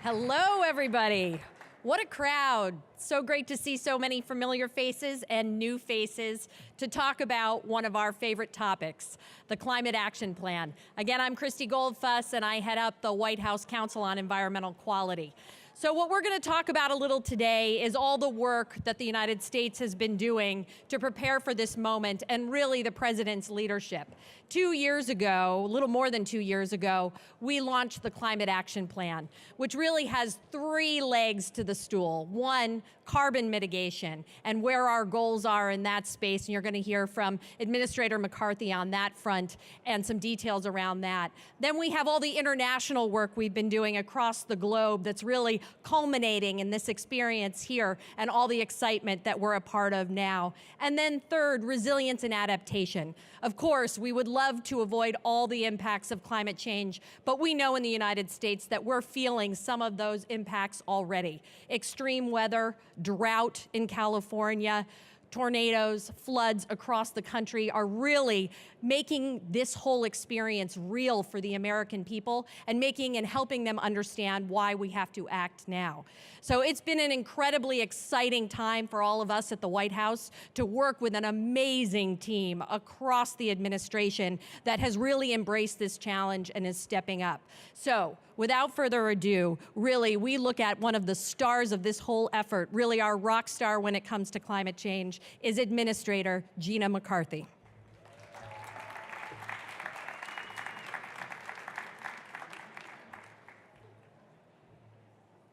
Hello, everybody. What a crowd. So great to see so many familiar faces and new faces to talk about one of our favorite topics, the Climate Action Plan. Again, I'm Christy Goldfuss, and I head up the White House Council on Environmental Quality. So what we're going to talk about a little today is all the work that the United States has been doing to prepare for this moment, and really the President's leadership. 2 years ago, a little more than 2 years ago, we launched the Climate Action Plan, which really has 3 legs to the stool. 1, carbon mitigation, and where our goals are in that space, and you're going to hear from Administrator McCarthy on that front and some details around that. Then we have all the international work we've been doing across the globe that's really culminating in this experience here and all the excitement that we're a part of now. And then third, resilience and adaptation. Of course, we would love to avoid all the impacts of climate change, but we know in the United States that we're feeling some of those impacts already. Extreme weather, drought in California, tornadoes, floods across the country are really making this whole experience real for the American people and making and helping them understand why we have to act now. So it's been an incredibly exciting time for all of us at the White House to work with an amazing team across the administration that has really embraced this challenge and is stepping up. So without further ado, really, we look at one of the stars of this whole effort, really our rock star when it comes to climate change, is Administrator Gina McCarthy.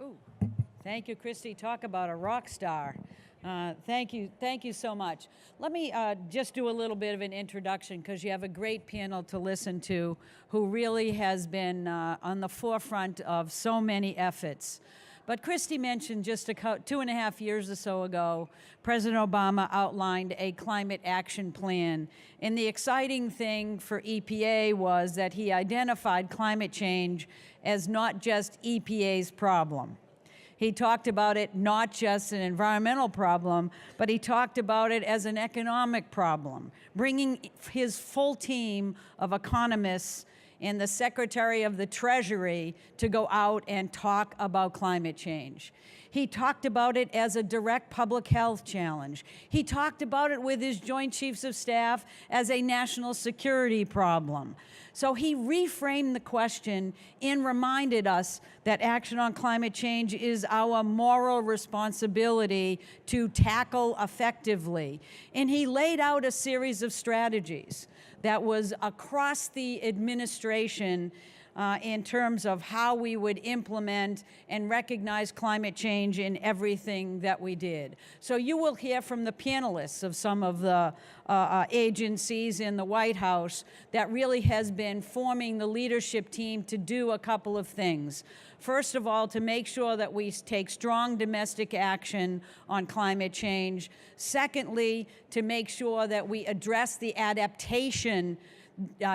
Ooh, thank you, Christy. Talk about a rock star. Thank you so much. Let me just do a little bit of an introduction because you have a great panel to listen to who really has been on the forefront of so many efforts. But Christy mentioned just 2.5 years or so ago, President Obama outlined a climate action plan. And the exciting thing for EPA was that he identified climate change as not just EPA's problem. He talked about it not just an environmental problem, but he talked about it as an economic problem, bringing his full team of economists and the Secretary of the Treasury to go out and talk about climate change. He talked about it as a direct public health challenge. He talked about it with his Joint Chiefs of Staff as a national security problem. So he reframed the question and reminded us that action on climate change is our moral responsibility to tackle effectively. And he laid out a series of strategies that was across the administration in terms of how we would implement and recognize climate change in everything that we did. So you will hear from the panelists of some of the agencies in the White House that really has been forming the leadership team to do a couple of things. First of all, to make sure that we take strong domestic action on climate change. Secondly, to make sure that we address the adaptation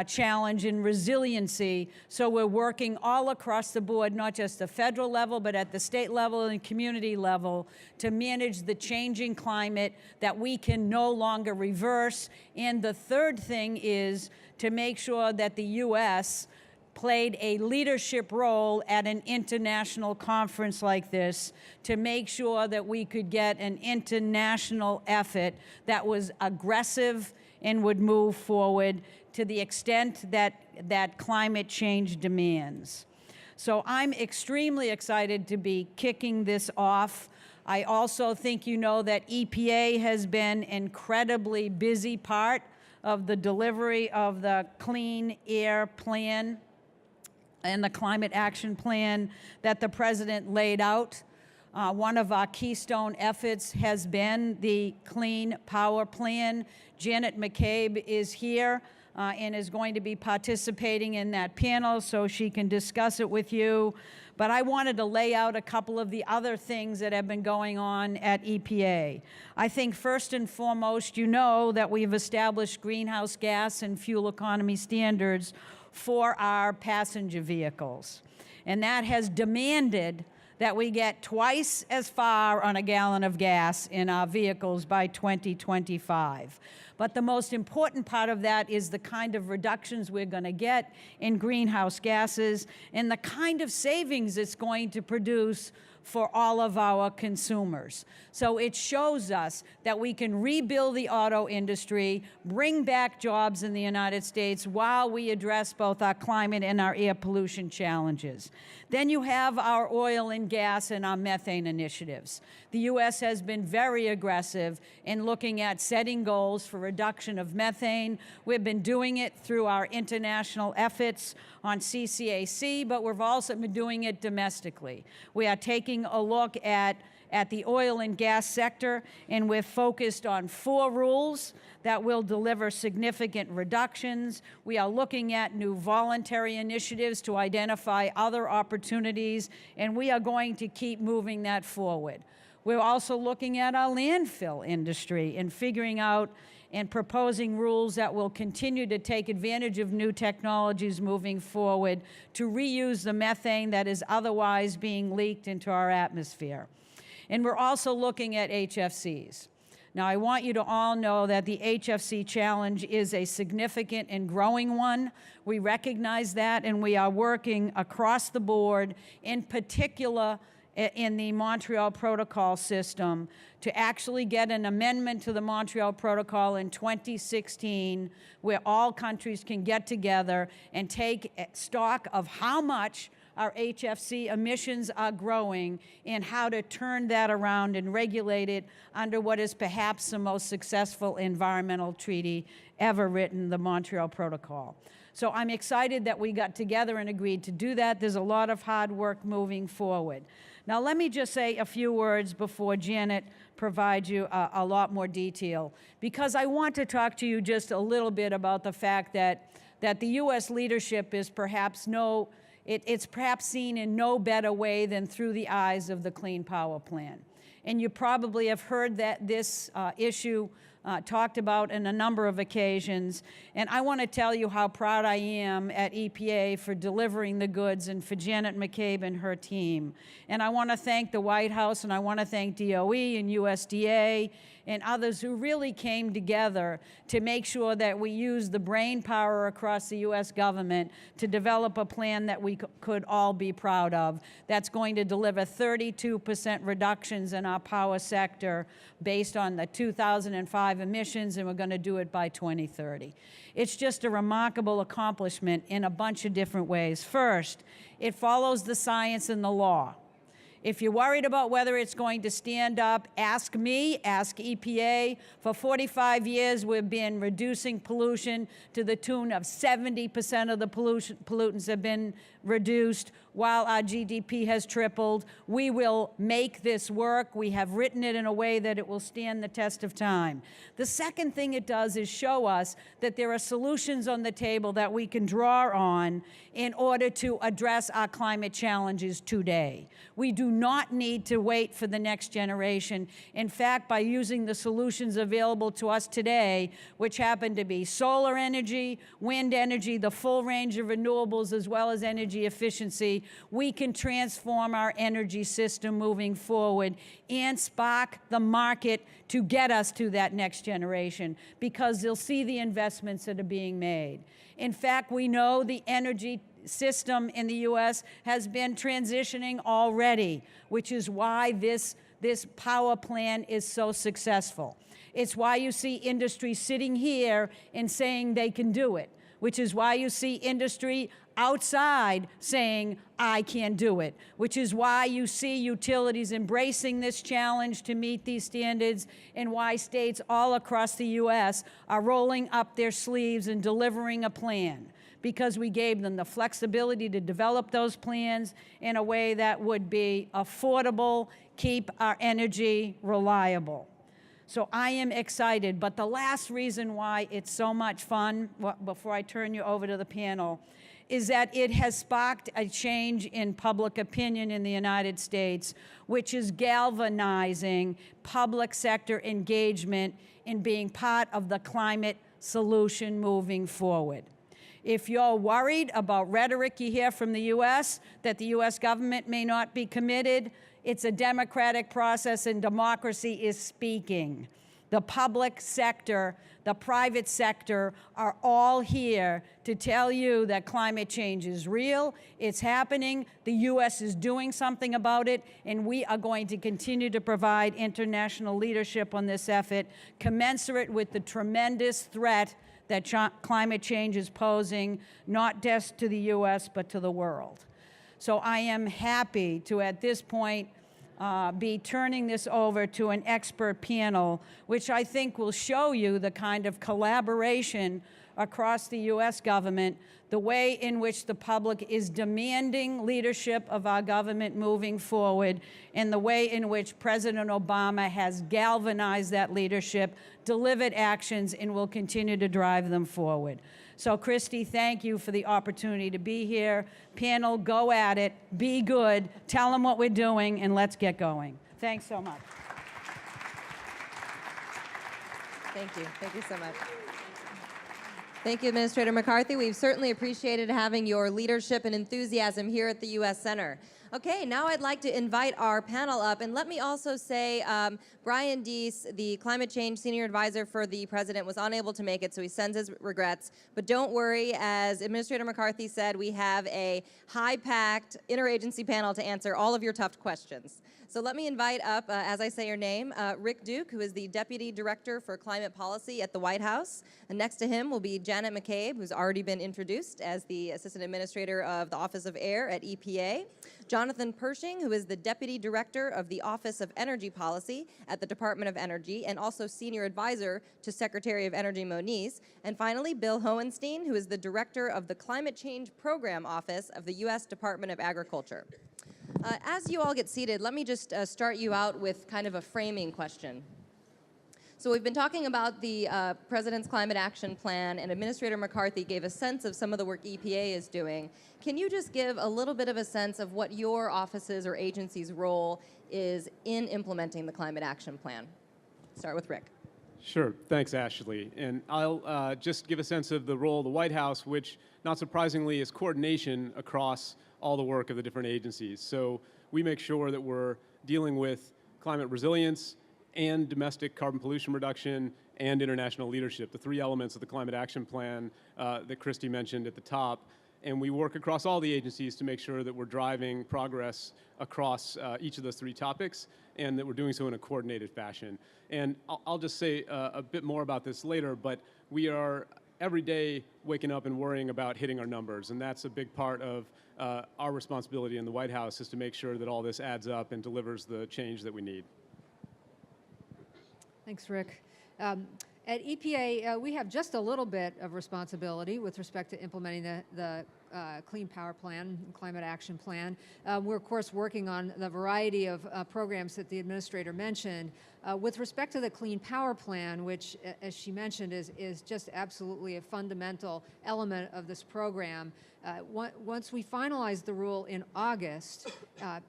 challenge and resiliency. So we're working all across the board, not just the federal level, but at the state level and community level to manage the changing climate that we can no longer reverse. And the third thing is to make sure that the U.S. played a leadership role at an international conference like this to make sure that we could get an international effort that was aggressive and would move forward to the extent that climate change demands. So I'm extremely excited to be kicking this off. I also think you know that EPA has been an incredibly busy part of the delivery of the Clean Air Plan and the Climate Action Plan that the President laid out. One of our keystone efforts has been the Clean Power Plan. Janet McCabe is here and is going to be participating in that panel so she can discuss it with you. But I wanted to lay out a couple of the other things that have been going on at EPA. I think first and foremost, you know that we've established greenhouse gas and fuel economy standards for our passenger vehicles. And that has demanded that we get twice as far on a gallon of gas in our vehicles by 2025. But the most important part of that is the kind of reductions we're going to get in greenhouse gases and the kind of savings it's going to produce for all of our consumers. So it shows us that we can rebuild the auto industry, bring back jobs in the United States while we address both our climate and our air pollution challenges. Then you have our oil and gas and our methane initiatives. The U.S. has been very aggressive in looking at setting goals for reduction of methane. We've been doing it through our international efforts on CCAC, but we've also been doing it domestically. We are taking a look at the oil and gas sector, and we're focused on 4 rules that will deliver significant reductions. We are looking at new voluntary initiatives to identify other opportunities, and we are going to keep moving that forward. We're also looking at our landfill industry and figuring out and proposing rules that will continue to take advantage of new technologies moving forward to reuse the methane that is otherwise being leaked into our atmosphere. And we're also looking at HFCs. Now, I want you to all know that the HFC challenge is a significant and growing one. We recognize that, and we are working across the board, in particular in the Montreal Protocol system, to actually get an amendment to the Montreal Protocol in 2016 where all countries can get together and take stock of how much our HFC emissions are growing and how to turn that around and regulate it under what is perhaps the most successful environmental treaty ever written, the Montreal Protocol. So I'm excited that we got together and agreed to do that. There's a lot of hard work moving forward. Now, let me just say a few words before Janet provides you a lot more detail, because I want to talk to you just a little bit about the fact that the U.S. leadership is perhaps it's perhaps seen in no better way than through the eyes of the Clean Power Plan. And you probably have heard that this issue talked about on a number of occasions. And I want to tell you how proud I am at EPA for delivering the goods and for Janet McCabe and her team. And I want to thank the White House, and I want to thank DOE and USDA and others who really came together to make sure that we use the brain power across the U.S. government to develop a plan that we could all be proud of that's going to deliver 32% reductions in our power sector based on the 2005 emissions, and we're going to do it by 2030. It's just a remarkable accomplishment in a bunch of different ways. First, it follows the science and the law. If you're worried about whether it's going to stand up, ask me, ask EPA. For 45 years, we've been reducing pollution to the tune of 70% of the pollutants have been reduced, while our GDP has tripled. We will make this work. We have written it in a way that it will stand the test of time. The second thing it does is show us that there are solutions on the table that we can draw on in order to address our climate challenges today. We do not need to wait for the next generation. In fact, by using the solutions available to us today, which happen to be solar energy, wind energy, the full range of renewables, as well as energy efficiency, we can transform our energy system moving forward and spark the market to get us to that next generation, because they'll see the investments that are being made. In fact, we know the energy system in the U.S. has been transitioning already, which is why this power plan is so successful. It's why you see industry sitting here and saying they can do it, which is why you see industry outside saying, I can do it, which is why you see utilities embracing this challenge to meet these standards, and why states all across the U.S. are rolling up their sleeves and delivering a plan, because we gave them the flexibility to develop those plans in a way that would be affordable, keep our energy reliable. So I am excited, but the last reason why it's so much fun, before I turn you over to the panel, is that it has sparked a change in public opinion in the United States, which is galvanizing public sector engagement in being part of the climate solution moving forward. If you're worried about rhetoric you hear from the U.S., that the U.S. government may not be committed, it's a democratic process, and democracy is speaking. The public sector, the private sector are all here to tell you that climate change is real, it's happening, the U.S. is doing something about it, and we are going to continue to provide international leadership on this effort, commensurate with the tremendous threat that climate change is posing, not just to the U.S., but to the world. So I am happy to, at this point, be turning this over to an expert panel, which I think will show you the kind of collaboration across the U.S. government, the way in which the public is demanding leadership of our government moving forward, and the way in which President Obama has galvanized that leadership, delivered actions, and will continue to drive them forward. So, Christy, thank you for the opportunity to be here. Panel, go at it, be good, tell them what we're doing, and let's get going. Thanks so much. Thank you. Thank you so much. Thank you, Administrator McCarthy. We've certainly appreciated having your leadership and enthusiasm here at the U.S. Center. Okay, now I'd like to invite our panel up, and let me also say Brian Deese, the Climate Change Senior Advisor for the President, was unable to make it, so he sends his regrets. But don't worry, as Administrator McCarthy said, we have a high-packed interagency panel to answer all of your tough questions. So let me invite up, as I say your name, Rick Duke, who is the Deputy Director for Climate Policy at the White House. And next to him will be Janet McCabe, who's already been introduced as the Assistant Administrator of the Office of Air at EPA. Jonathan Pershing, who is the Deputy Director of the Office of Energy Policy at the Department of Energy and also Senior Advisor to Secretary of Energy Moniz. And finally, Bill Hohenstein, who is the Director of the Climate Change Program Office of the U.S. Department of Agriculture. As you all get seated, let me just start you out with kind of a framing question. So we've been talking about the President's Climate Action Plan, and Administrator McCarthy gave a sense of some of the work EPA is doing. Can you just give a little bit of a sense of what your office's or agency's role is in implementing the Climate Action Plan? Start with Rick. Sure. Thanks, Ashley. And I'll just give a sense of the role of the White House, which, not surprisingly, is coordination across all the work of the different agencies. So we make sure that we're dealing with climate resilience and domestic carbon pollution reduction and international leadership, the three elements of the Climate Action Plan that Christy mentioned at the top. And we work across all the agencies to make sure that we're driving progress across each of those three topics, and that we're doing so in a coordinated fashion. And I'll just say a bit more about this later, but we are every day waking up and worrying about hitting our numbers, and that's a big part of our responsibility in the White House, is to make sure that all this adds up and delivers the change that we need. Thanks, Rick. At EPA, we have just a little bit of responsibility with respect to implementing the Clean Power Plan, Climate Action Plan. We're, of course, working on the variety of programs that the Administrator mentioned. With respect to the Clean Power Plan, which, as she mentioned, is just absolutely a fundamental element of this program, once we finalize the rule in August,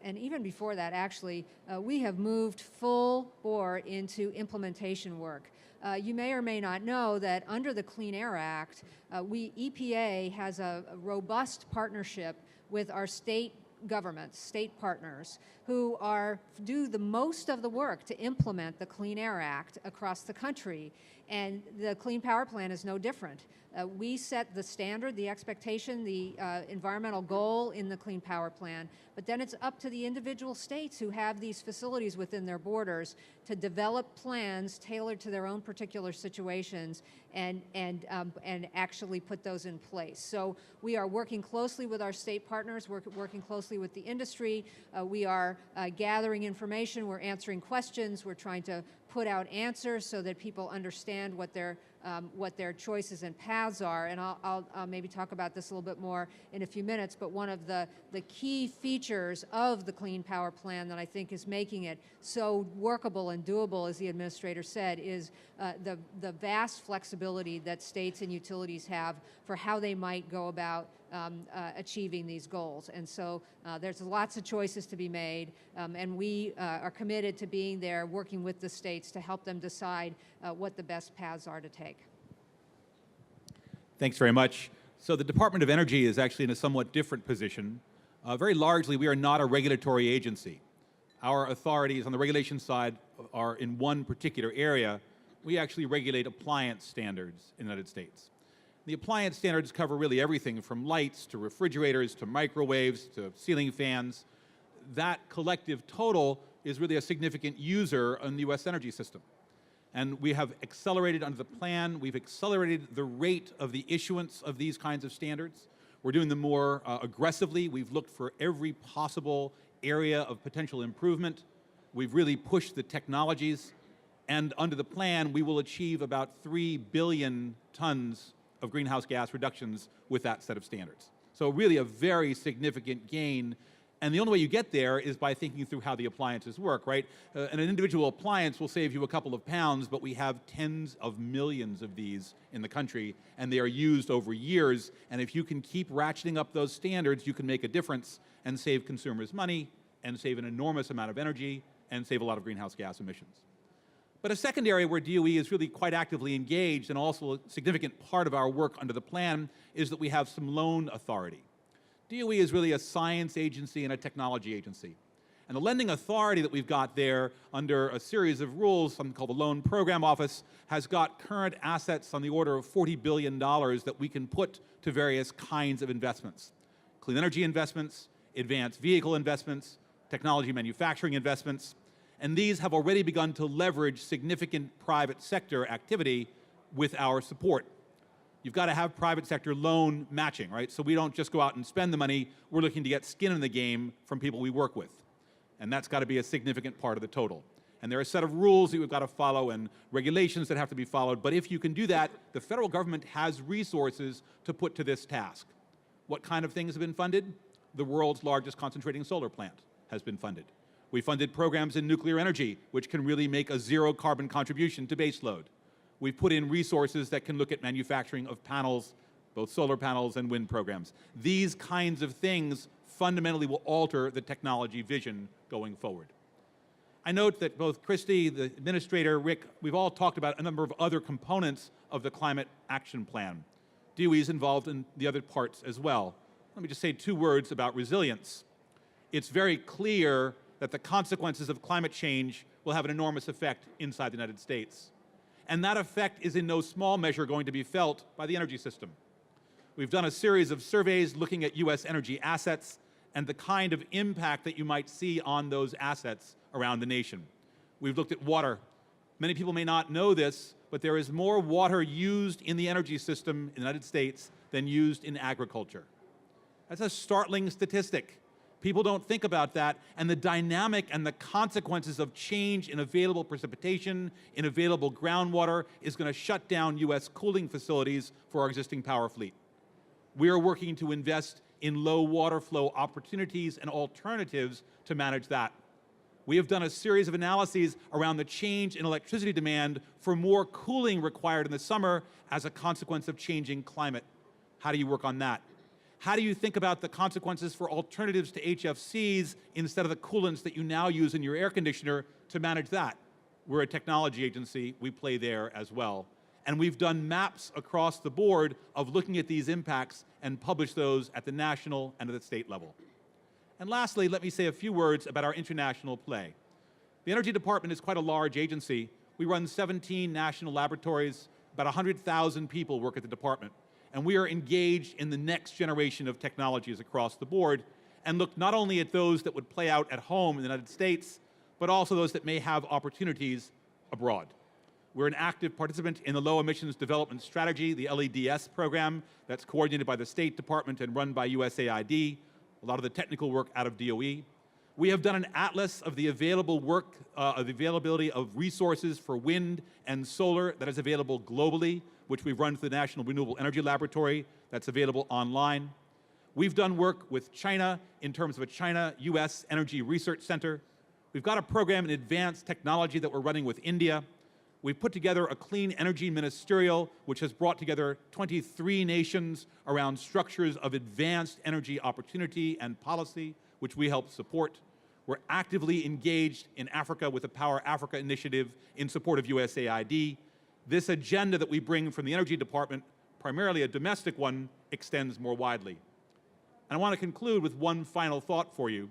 and even before that, actually, we have moved full bore into implementation work. You may or may not know that under the Clean Air Act, EPA has a robust partnership with our state governments, state partners, who do the most of the work to implement the Clean Air Act across the country. And the Clean Power Plan is no different. We set the standard, the expectation, the environmental goal in the Clean Power Plan, but then it's up to the individual states who have these facilities within their borders to develop plans tailored to their own particular situations and actually put those in place. So we are working closely with our state partners, working closely with the industry. We are gathering information, we're answering questions, we're trying to put out answers so that people understand what their choices and paths are. And I'll maybe talk about this a little bit more in a few minutes, but one of the key features of the Clean Power Plan that I think is making it so workable and doable, as the Administrator said, is the vast flexibility that states and utilities have for how they might go about achieving these goals. And so there's lots of choices to be made, and we are committed to being there, working with the states to help them decide what the best paths are to take. Thanks very much. So the Department of Energy is actually in a somewhat different position. Very largely, we are not a regulatory agency. Our authorities on the regulation side are in one particular area, we actually regulate appliance standards in the United States. The appliance standards cover really everything from lights to refrigerators to microwaves to ceiling fans. That collective total is really a significant user in the U.S. energy system. And we have accelerated under the plan. We've accelerated the rate of the issuance of these kinds of standards. We're doing them more aggressively. We've looked for every possible area of potential improvement. We've really pushed the technologies. And under the plan, we will achieve about 3 billion tons of greenhouse gas reductions with that set of standards. So really a very significant gain. And the only way you get there is by thinking through how the appliances work, right? And an individual appliance will save you a couple of pounds, but we have tens of millions of these in the country, and they are used over years. And if you can keep ratcheting up those standards, you can make a difference and save consumers money, and save an enormous amount of energy, and save a lot of greenhouse gas emissions. But a second area where DOE is really quite actively engaged, and also a significant part of our work under the plan, is that we have some loan authority. DOE is really a science agency and a technology agency. And the lending authority that we've got there under a series of rules, something called the Loan Program Office, has got current assets on the order of $40 billion that we can put to various kinds of investments. Clean energy investments, advanced vehicle investments, technology manufacturing investments, and these have already begun to leverage significant private sector activity with our support. You've got to have private sector loan matching, right? So we don't just go out and spend the money. We're looking to get skin in the game from people we work with. And that's got to be a significant part of the total. And there are a set of rules that we've got to follow and regulations that have to be followed. But if you can do that, the federal government has resources to put to this task. What kind of things have been funded? The world's largest concentrating solar plant has been funded. We funded programs in nuclear energy, which can really make a zero carbon contribution to baseload. We've put in resources that can look at manufacturing of panels, both solar panels and wind programs. These kinds of things fundamentally will alter the technology vision going forward. I note that both Christy, the administrator, Rick, we've all talked about a number of other components of the climate action plan. DOE is involved in the other parts as well. Let me just say 2 words about resilience. It's very clear that the consequences of climate change will have an enormous effect inside the United States. And that effect is in no small measure going to be felt by the energy system. We've done a series of surveys looking at U.S. energy assets and the kind of impact that you might see on those assets around the nation. We've looked at water. Many people may not know this, but there is more water used in the energy system in the United States than used in agriculture. That's a startling statistic. People don't think about that, and the dynamic and the consequences of change in available precipitation, in available groundwater, is going to shut down U.S. cooling facilities for our existing power fleet. We are working to invest in low water flow opportunities and alternatives to manage that. We have done a series of analyses around the change in electricity demand for more cooling required in the summer as a consequence of changing climate. How do you work on that? How do you think about the consequences for alternatives to HFCs instead of the coolants that you now use in your air conditioner to manage that? We're a technology agency. We play there as well. And we've done maps across the board of looking at these impacts and publish those at the national and at the state level. And lastly, let me say a few words about our international play. The Energy Department is quite a large agency. We run 17 national laboratories. About 100,000 people work at the department. And we are engaged in the next generation of technologies across the board and look not only at those that would play out at home in the United States, but also those that may have opportunities abroad. We're an active participant in the Low Emissions Development Strategy, the LEDS program, that's coordinated by the State Department and run by USAID, a lot of the technical work out of DOE. We have done an atlas of the available work, of the availability of resources for wind and solar that is available globally, which we've run through the National Renewable Energy Laboratory, that's available online. We've done work with China in terms of a China-US Energy Research Center. We've got a program in advanced technology that we're running with India. We've put together a clean energy ministerial, which has brought together 23 nations around structures of advanced energy opportunity and policy, which we help support. We're actively engaged in Africa with the Power Africa initiative in support of USAID. This agenda that we bring from the Energy Department, primarily a domestic one, extends more widely. And I want to conclude with one final thought for you.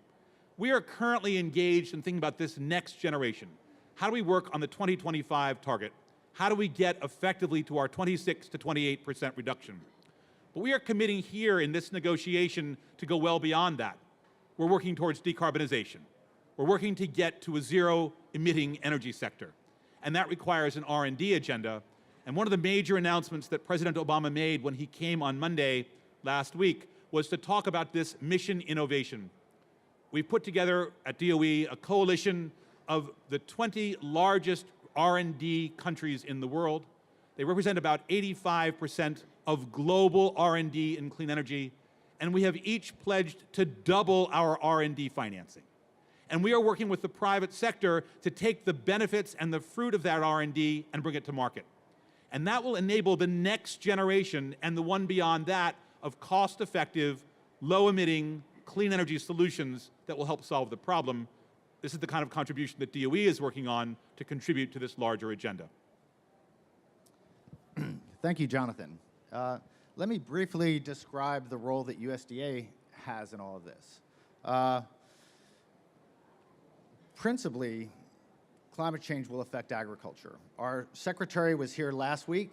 We are currently engaged in thinking about this next generation. How do we work on the 2025 target? how do we get effectively to our 26 to 28% reduction? But we are committing here in this negotiation to go well beyond that. We're working towards decarbonization. We're working to get to a zero-emitting energy sector. And that requires an R&D agenda. And one of the major announcements that President Obama made when he came on Monday last week was to talk about this mission innovation. We've put together at DOE a coalition of the 20 largest R&D countries in the world. They represent about 85% of global R&D in clean energy, and we have each pledged to double our R&D financing. And we are working with the private sector to take the benefits and the fruit of that R&D and bring it to market. And that will enable the next generation and the one beyond that of cost-effective, low-emitting, clean energy solutions that will help solve the problem. This is the kind of contribution that DOE is working on to contribute to this larger agenda. Thank you, Jonathan. Let me briefly describe the role that USDA has in all of this. Principally, climate change will affect agriculture. Our secretary was here last week,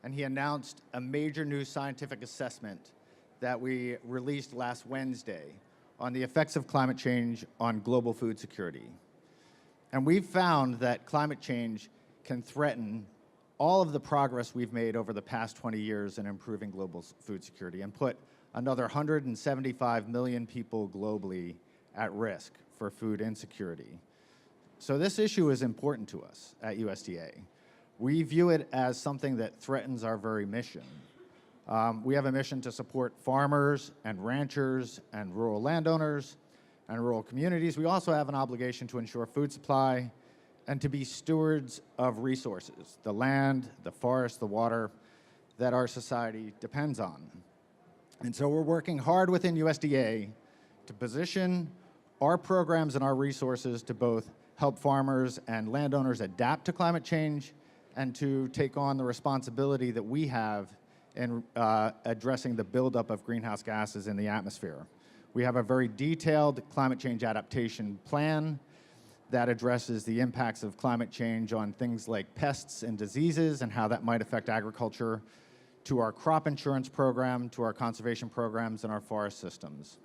and he announced a major new scientific assessment that we released last Wednesday on the effects of climate change on global food security. And we've found that climate change can threaten all of the progress we've made over the past 20 years in improving global food security and put another 175 million people globally at risk for food insecurity. So this issue is important to us at USDA. We view it as something that threatens our very mission. We have a mission to support farmers and ranchers and rural landowners and rural communities. We also have an obligation to ensure food supply and to be stewards of resources, the land, the forest, the water that our society depends on. And so we're working hard within USDA to position our programs and our resources to both help farmers and landowners adapt to climate change and to take on the responsibility that we have in addressing the buildup of greenhouse gases in the atmosphere. We have a very detailed climate change adaptation plan that addresses the impacts of climate change on things like pests and diseases and how that might affect agriculture, to our crop insurance program, to our conservation programs, and our forest systems.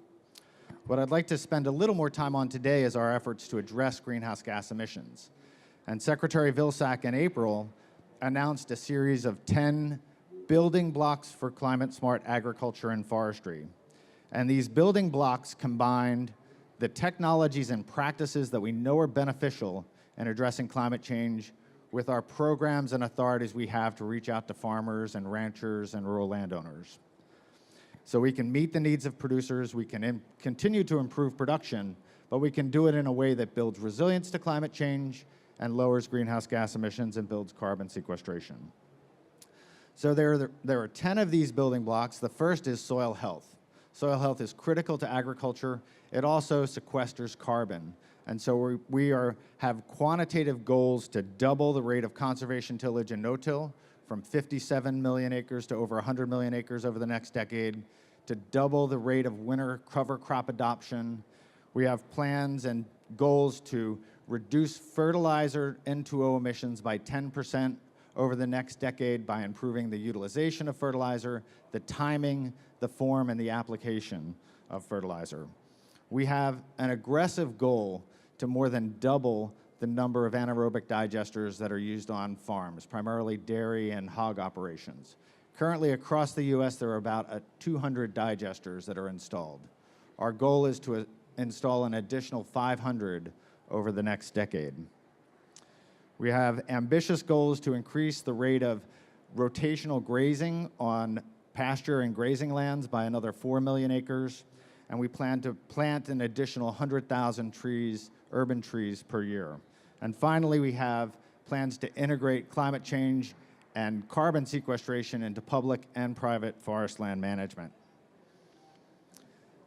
What I'd like to spend a little more time on today is our efforts to address greenhouse gas emissions. And Secretary Vilsack in April announced a series of 10 building blocks for climate-smart agriculture and forestry. And these building blocks combined the technologies and practices that we know are beneficial in addressing climate change with our programs and authorities we have to reach out to farmers and ranchers and rural landowners. So we can meet the needs of producers, we can continue to improve production, but we can do it in a way that builds resilience to climate change and lowers greenhouse gas emissions and builds carbon sequestration. So there are 10 of these building blocks. The first is soil health. Soil health is critical to agriculture. It also sequesters carbon. And so we have quantitative goals to double the rate of conservation tillage and no-till from 57 million acres to over 100 million acres over the next decade, to double the rate of winter cover crop adoption. We have plans and goals to reduce fertilizer N2O emissions by 10% over the next decade by improving the utilization of fertilizer, the timing, the form, and the application of fertilizer. We have an aggressive goal to more than double the number of anaerobic digesters that are used on farms, primarily dairy and hog operations. Currently, across the U.S., there are about 200 digesters that are installed. Our goal is to install an additional 500 over the next decade. We have ambitious goals to increase the rate of rotational grazing on pasture and grazing lands by another 4 million acres, and we plan to plant an additional 100,000 trees, urban trees per year. And finally, we have plans to integrate climate change and carbon sequestration into public and private forest land management.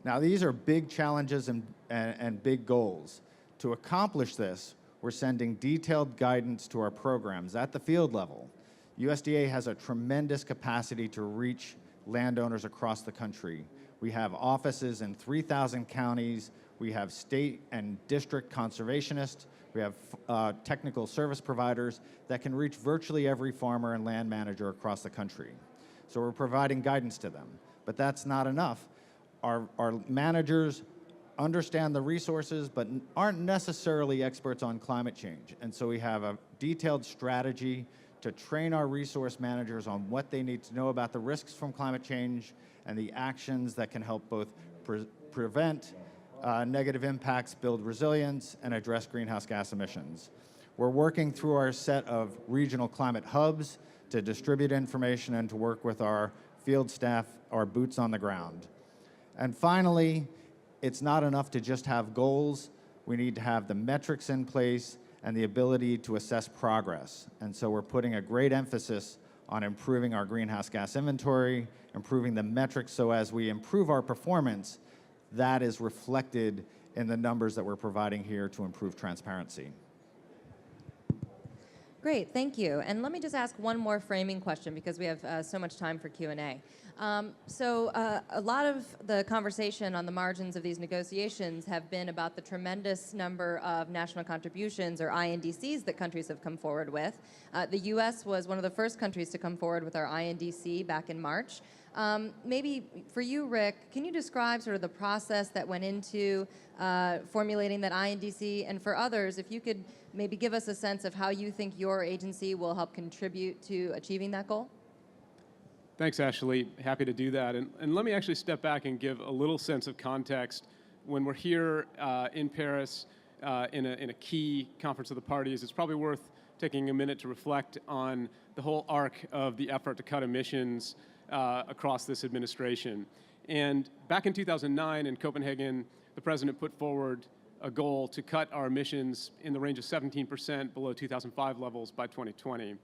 Now, these are big challenges and big goals. To accomplish this, we're sending detailed guidance to our programs at the field level. USDA has a tremendous capacity to reach landowners across the country. We have offices in 3,000 counties. We have state and district conservationists. We have technical service providers that can reach virtually every farmer and land manager across the country. So we're providing guidance to them. But that's not enough. Our managers understand the resources, but aren't necessarily experts on climate change. And so we have a detailed strategy to train our resource managers on what they need to know about the risks from climate change and the actions that can help both prevent negative impacts, build resilience, and address greenhouse gas emissions. We're working through our set of regional climate hubs to distribute information and to work with our field staff, our boots on the ground. And finally, it's not enough to just have goals. We need to have the metrics in place and the ability to assess progress. And so we're putting a great emphasis on improving our greenhouse gas inventory, improving the metrics so as we improve our performance, that is reflected in the numbers that we're providing here to improve transparency. Great, thank you. And let me just ask one more framing question because we have so much time for Q&A. A lot of the conversation on the margins of these negotiations have been about the tremendous number of national contributions, or INDCs, that countries have come forward with. The US was one of the first countries to come forward with our INDC back in March. Maybe for you, Rick, can you describe sort of the process that went into formulating that INDC? And for others, if you could maybe give us a sense of how you think your agency will help contribute to achieving that goal? Thanks, Ashley. Happy to do that. And let me actually step back and give a little sense of context. When we're here in Paris in a key conference of the parties, it's probably worth taking a minute to reflect on the whole arc of the effort to cut emissions across this administration. And back in 2009 in Copenhagen, the president put forward a goal to cut our emissions in the range of 17% below 2005 levels by 2020.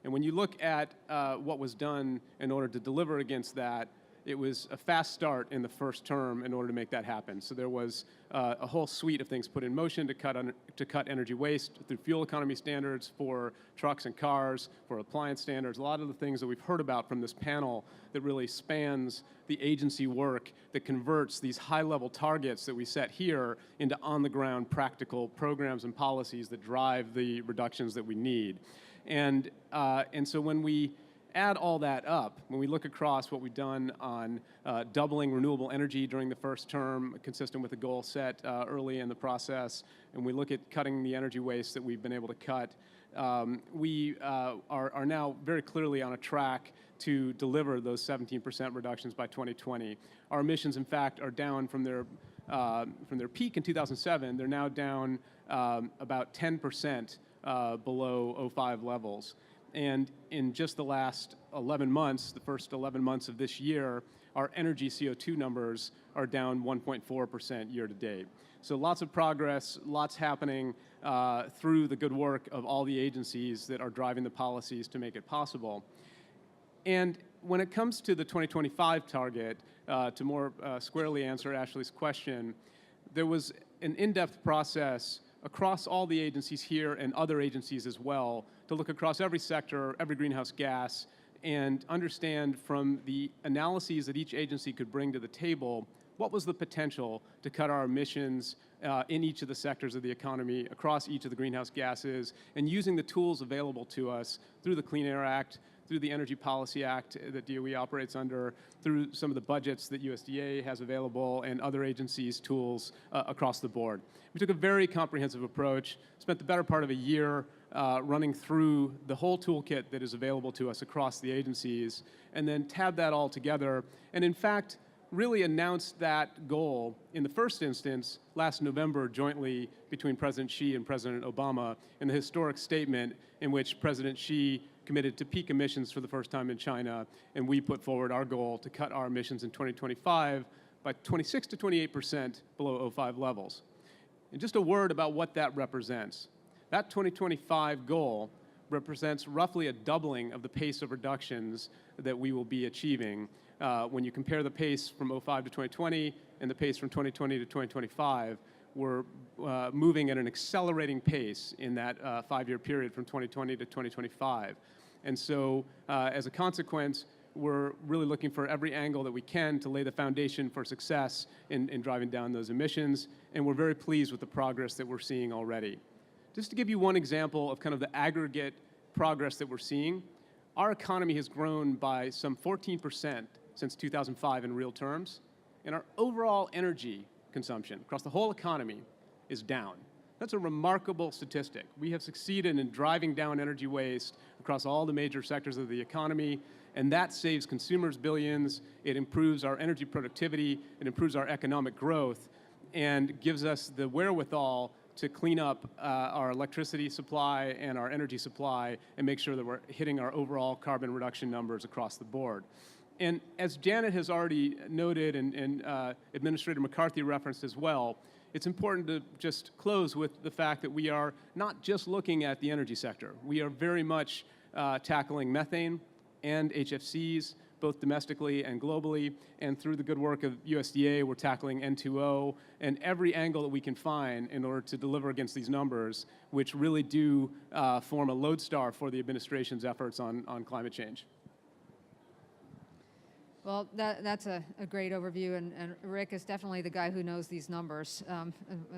And when you look at what was done in order to deliver against that, it was a fast start in the first term in order to make that happen. So there was a whole suite of things put in motion to cut energy waste through fuel economy standards for trucks and cars, for appliance standards, a lot of the things that we've heard about from this panel that really spans the agency work that converts these high-level targets that we set here into on-the-ground practical programs and policies that drive the reductions that we need. And so when we add all that up, when we look across what we've done on doubling renewable energy during the first term, consistent with the goal set early in the process, and we look at cutting the energy waste that we've been able to cut, we are now very clearly on a track to deliver those 17% reductions by 2020. Our emissions, in fact, are down from their peak in 2007. They're now down about 10% below 05 levels. And in just the last 11 months, the first 11 months of this year, our energy CO2 numbers are down 1.4% year to date. So lots of progress, lots happening through the good work of all the agencies that are driving the policies to make it possible. And when it comes to the 2025 target, to more squarely answer Ashley's question, there was an in-depth process across all the agencies here and other agencies as well to look across every sector, every greenhouse gas, and understand from the analyses that each agency could bring to the table what was the potential to cut our emissions in each of the sectors of the economy, across each of the greenhouse gases, and using the tools available to us through the Clean Air Act, through the Energy Policy Act that DOE operates under, through some of the budgets that USDA has available, and other agencies' tools across the board. We took a very comprehensive approach, spent the better part of a year running through the whole toolkit that is available to us across the agencies, and then tabbed that all together, and in fact, really announced that goal in the first instance last November jointly between President Xi and President Obama in the historic statement in which President Xi committed to peak emissions for the first time in China, and we put forward our goal to cut our emissions in 2025 by 26 to 28% below 05 levels. And just a word about what that represents. That 2025 goal represents roughly a doubling of the pace of reductions that we will be achieving when you compare the pace from 05 to 2020 and the pace from 2020 to 2025. We're moving at an accelerating pace in that 5-year period from 2020 to 2025. And so as a consequence, we're really looking for every angle that we can to lay the foundation for success in driving down those emissions, and we're very pleased with the progress that we're seeing already. Just to give you one example of kind of the aggregate progress that we're seeing, our economy has grown by some 14% since 2005 in real terms, and our overall energy consumption across the whole economy is down. That's a remarkable statistic. We have succeeded in driving down energy waste across all the major sectors of the economy, and that saves consumers billions, it improves our energy productivity, it improves our economic growth, and gives us the wherewithal to clean up our electricity supply and our energy supply and make sure that we're hitting our overall carbon reduction numbers across the board. And as Janet has already noted and Administrator McCarthy referenced as well, it's important to just close with the fact that we are not just looking at the energy sector. We are very much tackling methane and HFCs, both domestically and globally, and through the good work of USDA, we're tackling N2O and every angle that we can find in order to deliver against these numbers, which really do form a lodestar for the administration's efforts on climate change. Well, that's a great overview, and Rick is definitely the guy who knows these numbers.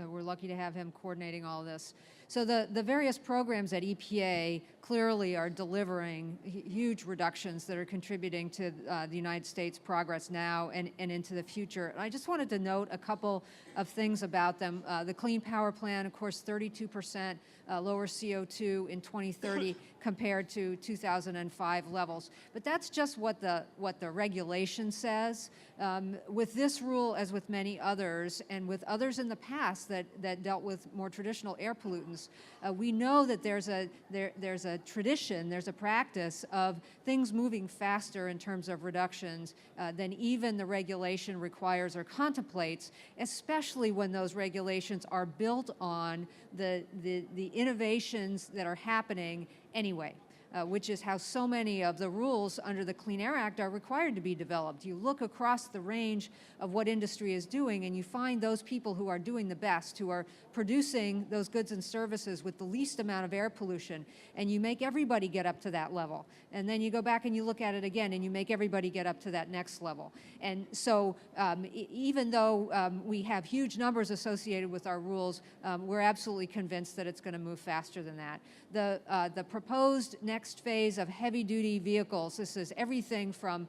We're lucky to have him coordinating all this. So the various programs at EPA clearly are delivering huge reductions that are contributing to the United States' progress now and into the future. And I just wanted to note a couple of things about them. The Clean Power Plan, of course, 32% lower CO2 in 2030 compared to 2005 levels. But that's just what the regulation says. With this rule, as with many others, and with others in the past that dealt with more traditional air pollutants, we know that there's a tradition, there's a practice of things moving faster in terms of reductions than even the regulation requires or contemplates, especially when those regulations are built on the innovations that are happening anyway. Which is how so many of the rules under the Clean Air Act are required to be developed. You look across the range of what industry is doing and you find those people who are doing the best, who are producing those goods and services with the least amount of air pollution, and you make everybody get up to that level. And then you go back and you look at it again and you make everybody get up to that next level. And so even though we have huge numbers associated with our rules, we're absolutely convinced that it's going to move faster than that. The proposed next phase of heavy-duty vehicles, this is everything from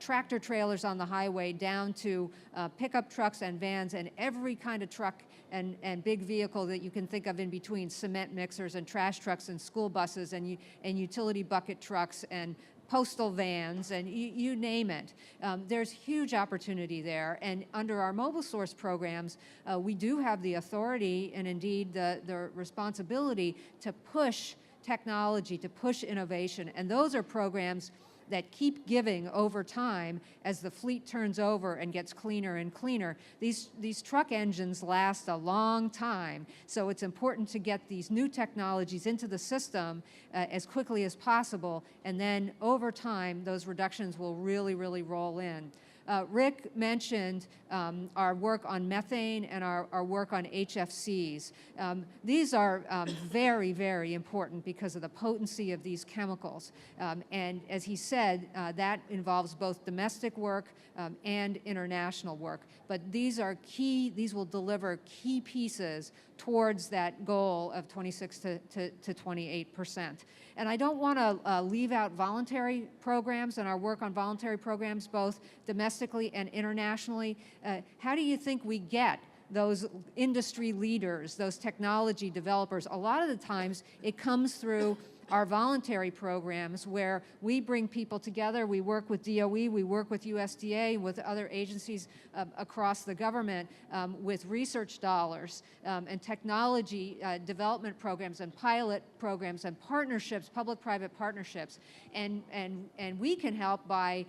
tractor trailers on the highway down to pickup trucks and vans and every kind of truck and big vehicle that you can think of in between, cement mixers and trash trucks and school buses and utility bucket trucks and postal vans, and you name it. There's huge opportunity there, and under our mobile source programs, we do have the authority and indeed the responsibility to push technology, to push innovation, and those are programs that keep giving over time as the fleet turns over and gets cleaner and cleaner. These truck engines last a long time, so it's important to get these new technologies into the system as quickly as possible, and then over time, those reductions will really, really roll in. Rick mentioned our work on methane and our work on HFCs. These are very, very important because of the potency of these chemicals. And as he said, that involves both domestic work and international work. But these are key, these will deliver key pieces towards that goal of 26 to 28%. And I don't want to leave out voluntary programs and our work on voluntary programs, both domestically and internationally. How do you think we get those industry leaders, those technology developers? A lot of the times it comes through our voluntary programs where we bring people together, we work with DOE, we work with USDA, with other agencies across the government with research dollars and technology development programs and pilot programs and partnerships, public-private partnerships. And we can help by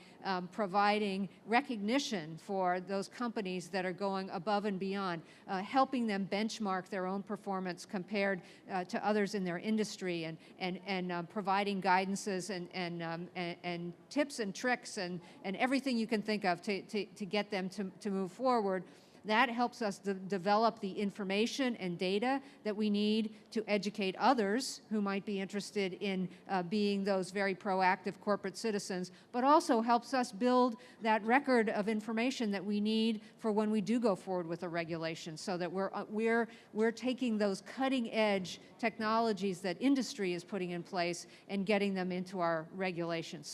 providing recognition for those companies that are going above and beyond, helping them benchmark their own performance compared to others in their industry, and providing guidances and tips and tricks and everything you can think of to get them to move forward. that helps us develop the information and data that we need to educate others who might be interested in being those very proactive corporate citizens, but also helps us build that record of information that we need for when we do go forward with a regulation, so that we're taking those cutting edge technologies that industry is putting in place and getting them into our regulations.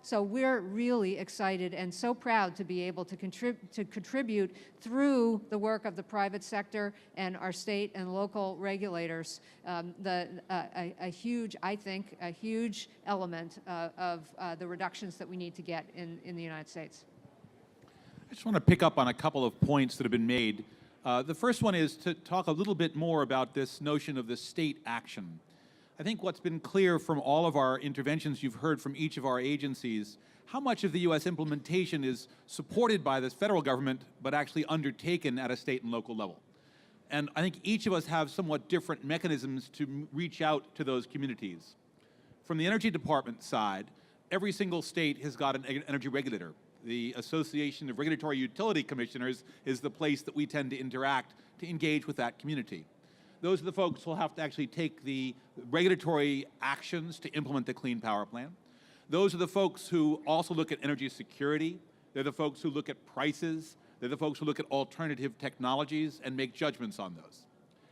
So we're really excited and so proud to be able to contribute through the work of the private sector and our state and local regulators, a huge, I think, a huge element of the reductions that we need to get in the United States. I just want to pick up on a couple of points that have been made. The first one is to talk a little bit more about this notion of the state action. I think what's been clear from all of our interventions you've heard from each of our agencies, how much of the U.S. implementation is supported by the federal government, but actually undertaken at a state and local level. And I think each of us have somewhat different mechanisms to reach out to those communities. From the Energy Department side, every single state has got an energy regulator. The Association of Regulatory Utility Commissioners is the place that we tend to interact to engage with that community. Those are the folks who will have to actually take the regulatory actions to implement the Clean Power Plan. Those are the folks who also look at energy security. They're the folks who look at prices. They're the folks who look at alternative technologies and make judgments on those.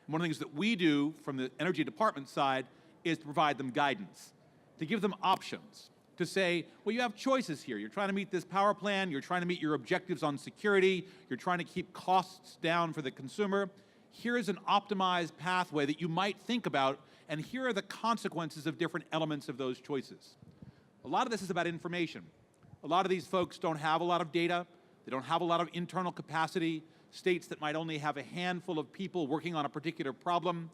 And one of the things that we do from the Energy Department side is to provide them guidance, to give them options, to say, well, you have choices here. You're trying to meet this power plan. You're trying to meet your objectives on security. You're trying to keep costs down for the consumer. Here is an optimized pathway that you might think about, and here are the consequences of different elements of those choices. A lot of this is about information. A lot of these folks don't have a lot of data. They don't have a lot of internal capacity. States that might only have a handful of people working on a particular problem.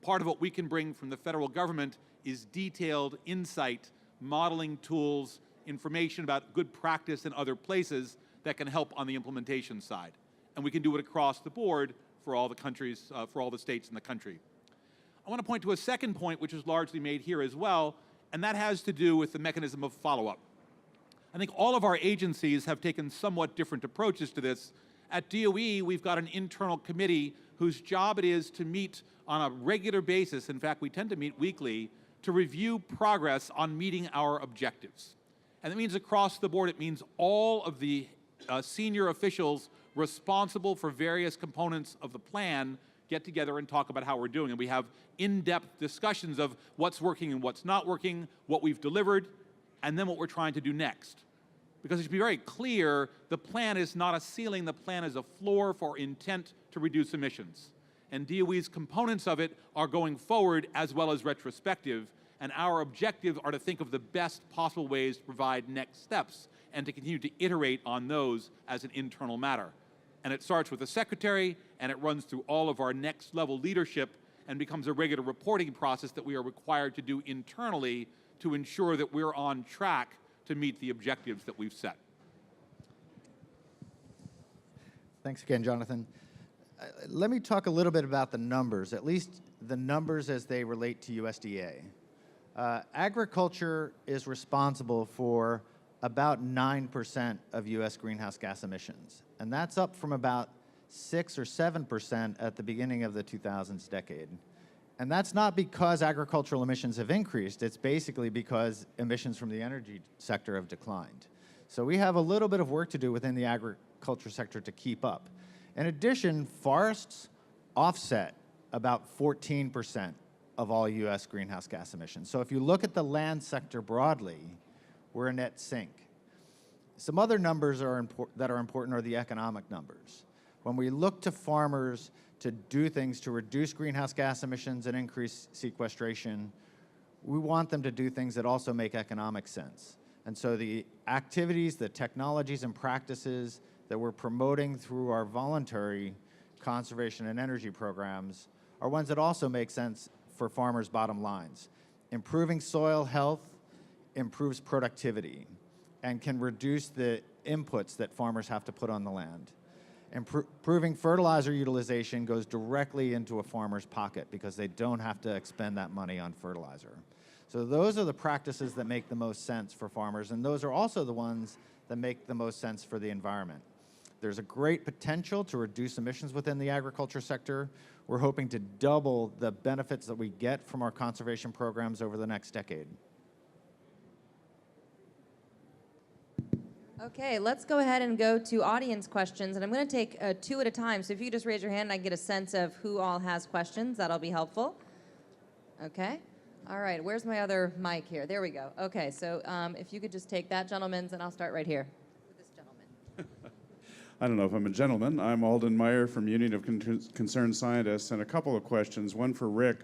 Part of what we can bring from the federal government is detailed insight, modeling tools, information about good practice in other places that can help on the implementation side. And we can do it across the board for all the countries, for all the states in the country. I want to point to a second point which was largely made here as well, and that has to do with the mechanism of follow-up. I think all of our agencies have taken somewhat different approaches to this. At DOE, we've got an internal committee whose job it is to meet on a regular basis, in fact, we tend to meet weekly, to review progress on meeting our objectives. And that means across the board, it means all of the senior officials responsible for various components of the plan get together and talk about how we're doing. And we have in-depth discussions of what's working and what's not working, what we've delivered, and then what we're trying to do next. Because it should be very clear, the plan is not a ceiling, the plan is a floor for intent to reduce emissions. And DOE's components of it are going forward as well as retrospective, and our objectives are to think of the best possible ways to provide next steps and to continue to iterate on those as an internal matter. And it starts with the Secretary, and it runs through all of our next level leadership and becomes a regular reporting process that we are required to do internally to ensure that we're on track to meet the objectives that we've set. Thanks again, Jonathan. Let me talk a little bit about the numbers, at least the numbers as they relate to USDA. Agriculture is responsible for about 9% of U.S. greenhouse gas emissions, and that's up from about 6 or 7% at the beginning of the 2000s decade. And that's not because agricultural emissions have increased, it's basically because emissions from the energy sector have declined. So we have a little bit of work to do within the agriculture sector to keep up. In addition, forests offset about 14% of all U.S. greenhouse gas emissions. So if you look at the land sector broadly, we're a net sink. Some other numbers that are important are the economic numbers. When we look to farmers to do things to reduce greenhouse gas emissions and increase sequestration, we want them to do things that also make economic sense. And so the activities, the technologies and practices that we're promoting through our voluntary conservation and energy programs are ones that also make sense for farmers' bottom lines. Improving soil health improves productivity and can reduce the inputs that farmers have to put on the land. Improving fertilizer utilization goes directly into a farmer's pocket because they don't have to expend that money on fertilizer. So those are the practices that make the most sense for farmers, and those are also the ones that make the most sense for the environment. There's a great potential to reduce emissions within the agriculture sector. We're hoping to double the benefits that we get from our conservation programs over the next decade. Okay, let's go ahead and go to audience questions, and I'm going to take 2 at a time. So if you could just raise your hand, I can get a sense of who all has questions. That'll be helpful. Okay. All right. Where's my other mic here? There we go. Okay. So if you could just take that gentleman's, and I'll start right here with this gentleman. I don't know if I'm a gentleman. I'm Alden Meyer from Union of Concerned Scientists, and a couple of questions. One for Rick.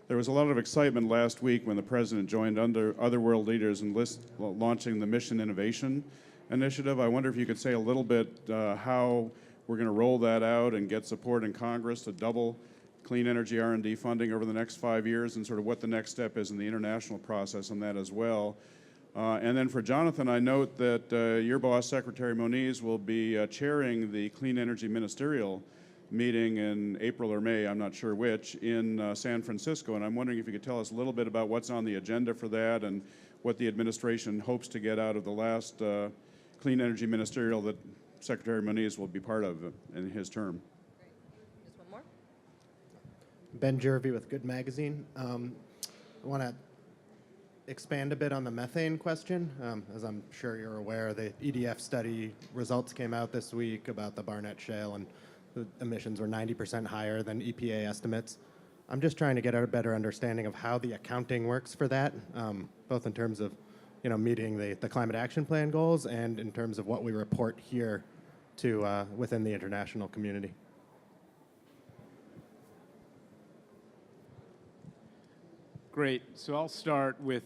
There was a lot of excitement last week when the president joined other world leaders in launching the Mission Innovation Initiative. I wonder if you could say a little bit how we're going to roll that out and get support in Congress to double clean energy R&D funding over the next 5 years, and sort of what the next step is in the international process on that as well. And then for Jonathan, I note that your boss, Secretary Moniz, will be chairing the Clean Energy Ministerial meeting in April or May, I'm not sure which, in San Francisco. And I'm wondering if you could tell us a little bit about what's on the agenda for that and what the administration hopes to get out of the last Clean Energy Ministerial that Secretary Moniz will be part of in his term. Great. Just one more. Ben Jervey with Good Magazine. I want to expand a bit on the methane question. As I'm sure you're aware, the EDF study results came out this week about the Barnett Shale, and the emissions were 90% higher than EPA estimates. I'm just trying to get a better understanding of how the accounting works for that, both in terms of meeting the climate action plan goals and in terms of what we report here to within the international community. Great. So I'll start with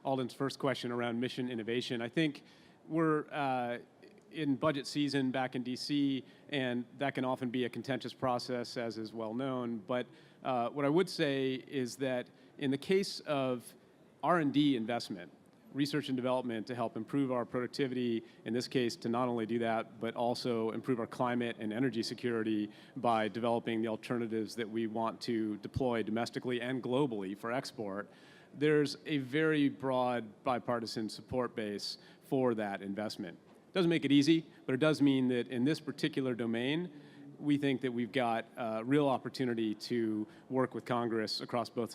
Alden's first question around mission innovation. I think we're in budget season back in DC, and that can often be a contentious process, as is well known. But what I would say is that in the case of R&D investment, research and development to help improve our productivity, in this case to not only do that, but also improve our climate and energy security by developing the alternatives that we want to deploy domestically and globally for export, there's a very broad bipartisan support base for that investment. It doesn't make it easy, but it does mean that in this particular domain, we think that we've got a real opportunity to work with Congress across both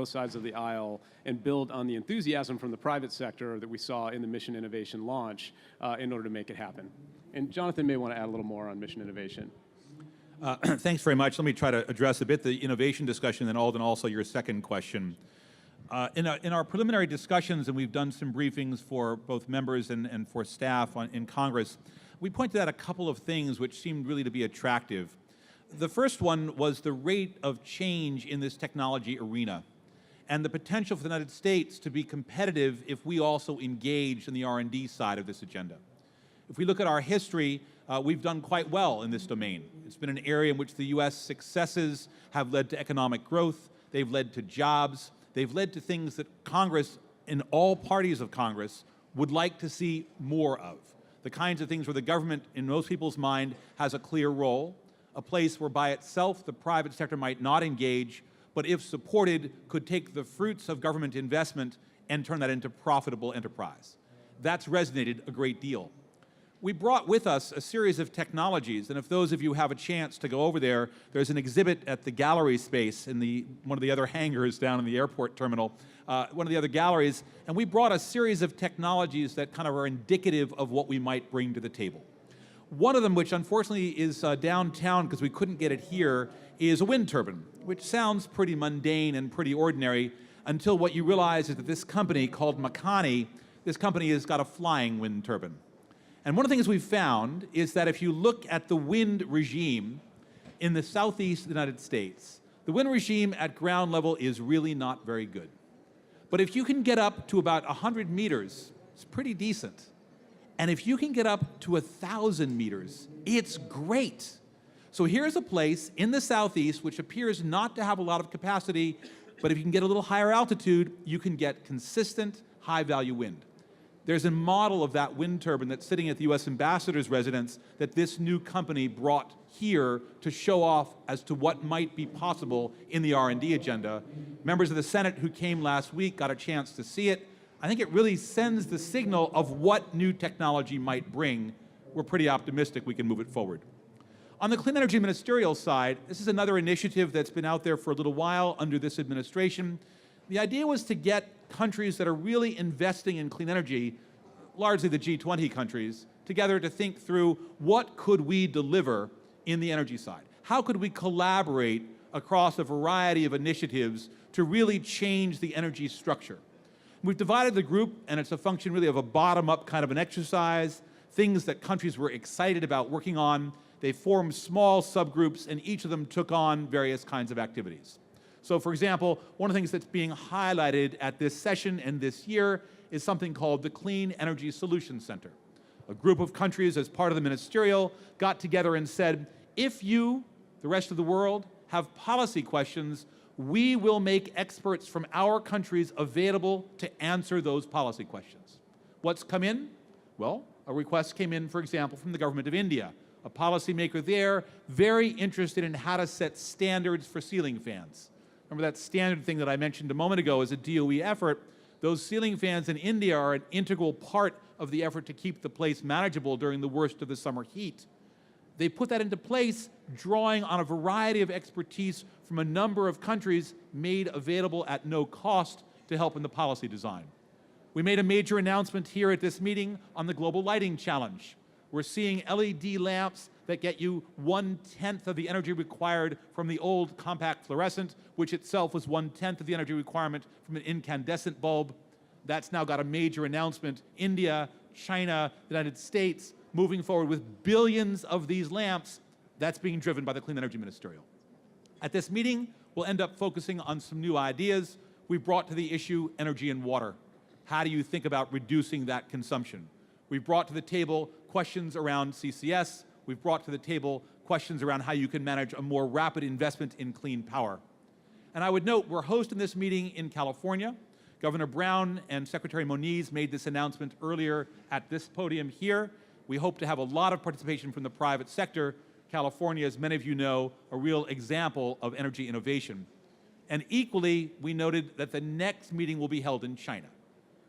sides of the aisle and build on the enthusiasm from the private sector that we saw in the Mission Innovation launch in order to make it happen. And Jonathan may want to add a little more on mission innovation. Thanks very much. Let me try to address a bit the innovation discussion, and Alden, also your second question. In our preliminary discussions, and we've done some briefings for both members and for staff in Congress, we pointed out a couple of things which seemed really to be attractive. The first one was the rate of change in this technology arena and the potential for the United States to be competitive if we also engage in the R&D side of this agenda. If we look at our history, we've done quite well in this domain. It's been an area in which the U.S. successes have led to economic growth, they've led to jobs, they've led to things that Congress, in all parties of Congress, would like to see more of. The kinds of things where the government, in most people's mind, has a clear role, a place where by itself the private sector might not engage, but if supported, could take the fruits of government investment and turn that into profitable enterprise. That's resonated a great deal. We brought with us a series of technologies, and if those of you have a chance to go over there, there's an exhibit at the gallery space in one of the other hangars down in the airport terminal, one of the other galleries, and we brought a series of technologies that kind of are indicative of what we might bring to the table. One of them, which unfortunately is downtown because we couldn't get it here, is a wind turbine, which sounds pretty mundane and pretty ordinary until what you realize is that this company called Makani, this company has got a flying wind turbine. And one of the things we've found is that if you look at the wind regime in the southeast of the United States, the wind regime at ground level is really not very good. But if you can get up to about 100 meters, it's pretty decent. And if you can get up to 1,000 meters, it's great. So here's a place in the southeast which appears not to have a lot of capacity, but if you can get a little higher altitude, you can get consistent, high-value wind. There's a model of that wind turbine that's sitting at the U.S. Ambassador's residence that this new company brought here to show off as to what might be possible in the R&D agenda. Members of the Senate who came last week got a chance to see it. I think it really sends the signal of what new technology might bring we're pretty optimistic we can move it forward. On the clean energy ministerial side, this is another initiative that's been out there for a little while under this administration. The idea was to get countries that are really investing in clean energy, largely the G20 countries, together to think through what could we deliver in the energy side. How could we collaborate across a variety of initiatives to really change the energy structure? We've divided the group, and it's a function really of a bottom-up kind of an exercise, things that countries were excited about working on. They formed small subgroups, and each of them took on various kinds of activities. So, for example, one of the things that's being highlighted at this session and this year is something called the Clean Energy Solutions Center. A group of countries, as part of the ministerial, got together and said, if you, the rest of the world, have policy questions, we will make experts from our countries available to answer those policy questions. What's come in? Well, a request came in, for example, from the government of India, a policymaker there very interested in how to set standards for ceiling fans. Remember that standard thing that I mentioned a moment ago as a DOE effort? Those ceiling fans in India are an integral part of the effort to keep the place manageable during the worst of the summer heat. They put that into place, drawing on a variety of expertise from a number of countries made available at no cost to help in the policy design. We made a major announcement here at this meeting on the Global Lighting Challenge. We're seeing LED lamps that get you 1/10 of the energy required from the old compact fluorescent, which itself was 1/10 of the energy requirement from an incandescent bulb. That's now got a major announcement. India, China, the United States, moving forward with billions of these lamps. That's being driven by the Clean Energy Ministerial. At this meeting, we'll end up focusing on some new ideas. We've brought to the issue energy and water. How do you think about reducing that consumption? We've brought to the table questions around CCS. We've brought to the table questions around how you can manage a more rapid investment in clean power. And I would note, we're hosting this meeting in California. Governor Brown and Secretary Moniz made this announcement earlier at this podium here. We hope to have a lot of participation from the private sector. California, as many of you know, a real example of energy innovation. And equally, we noted that the next meeting will be held in China.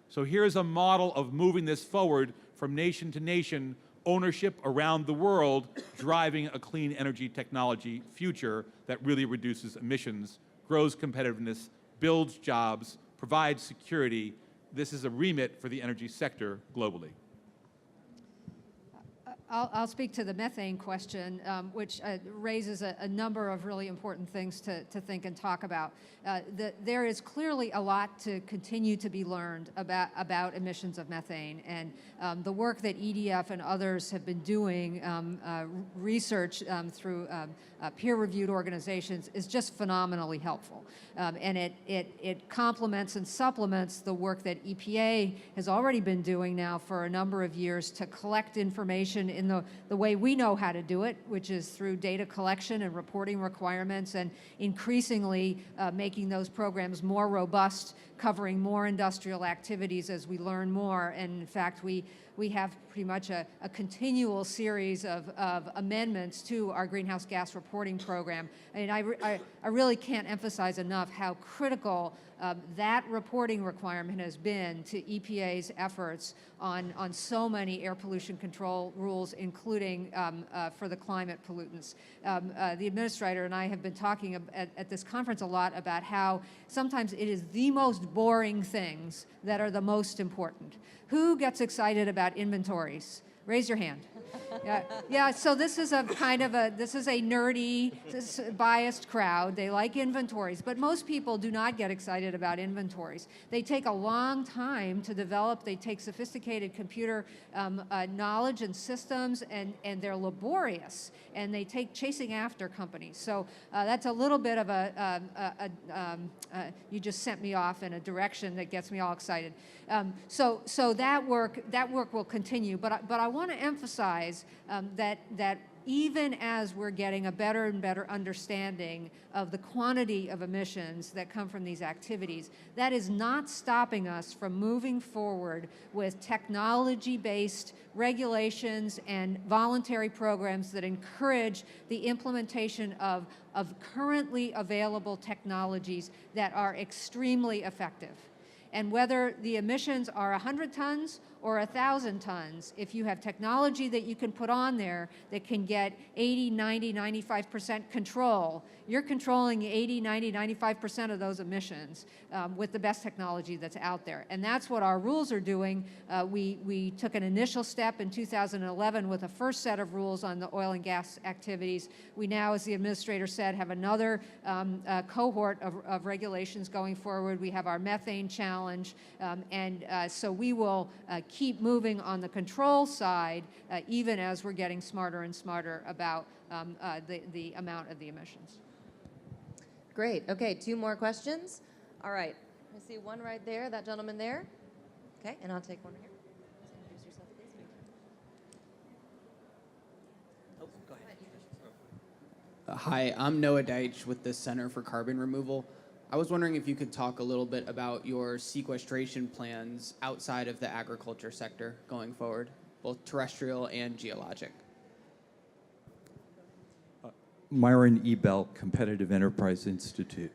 So here's a model of moving this forward from nation to nation, ownership around the world, driving a clean energy technology future that really reduces emissions, grows competitiveness, builds jobs, provides security. This is a remit for the energy sector globally. I'll speak to the methane question, which raises a number of really important things to think and talk about. There is clearly a lot to continue to be learned about emissions of methane, and the work that EDF and others have been doing, research through peer-reviewed organizations, is just phenomenally helpful. And it complements and supplements the work that EPA has already been doing now for a number of years to collect information in the way we know how to do it, which is through data collection and reporting requirements, and increasingly making those programs more robust, covering more industrial activities as we learn more. And in fact, we have pretty much a continual series of amendments to our greenhouse gas reporting program. And I really can't emphasize enough how critical that reporting requirement has been to EPA's efforts on so many air pollution control rules, including for the climate pollutants. The administrator and I have been talking at this conference a lot about how sometimes it is the most boring things that are the most important. Who gets excited about inventories? Raise your hand. Yeah, so this is a kind of this is a nerdy, biased crowd. They like inventories, but most people do not get excited about inventories. They take a long time to develop. They take sophisticated computer knowledge and systems, and they're laborious, and they take chasing after companies. So that's a little bit of you just sent me off in a direction that gets me all excited. So that work will continue, but I want to emphasize that even as we're getting a better and better understanding of the quantity of emissions that come from these activities, that is not stopping us from moving forward with technology-based regulations and voluntary programs that encourage the implementation of currently available technologies that are extremely effective. And whether the emissions are 100 tons or 1,000 tons, if you have technology that you can put on there that can get 80, 90, 95% control, you're controlling 80, 90, 95% of those emissions with the best technology that's out there. And that's what our rules are doing. We took an initial step in 2011 with a first set of rules on the oil and gas activities. We now, as the administrator said, have another cohort of regulations going forward. We have our methane challenge, so we will keep moving on the control side, even as we're getting smarter and smarter about the amount of the emissions. Great. Okay, 2 more questions. All right. I see one right there, that gentleman there. Okay, and I'll take one here. Introduce yourself, please. Oh, go ahead. Hi, I'm Noah Deitch with the Center for Carbon Removal. I was wondering if you could talk a little bit about your sequestration plans outside of the agriculture sector going forward, both terrestrial and geologic. Myron Ebel, Competitive Enterprise Institute.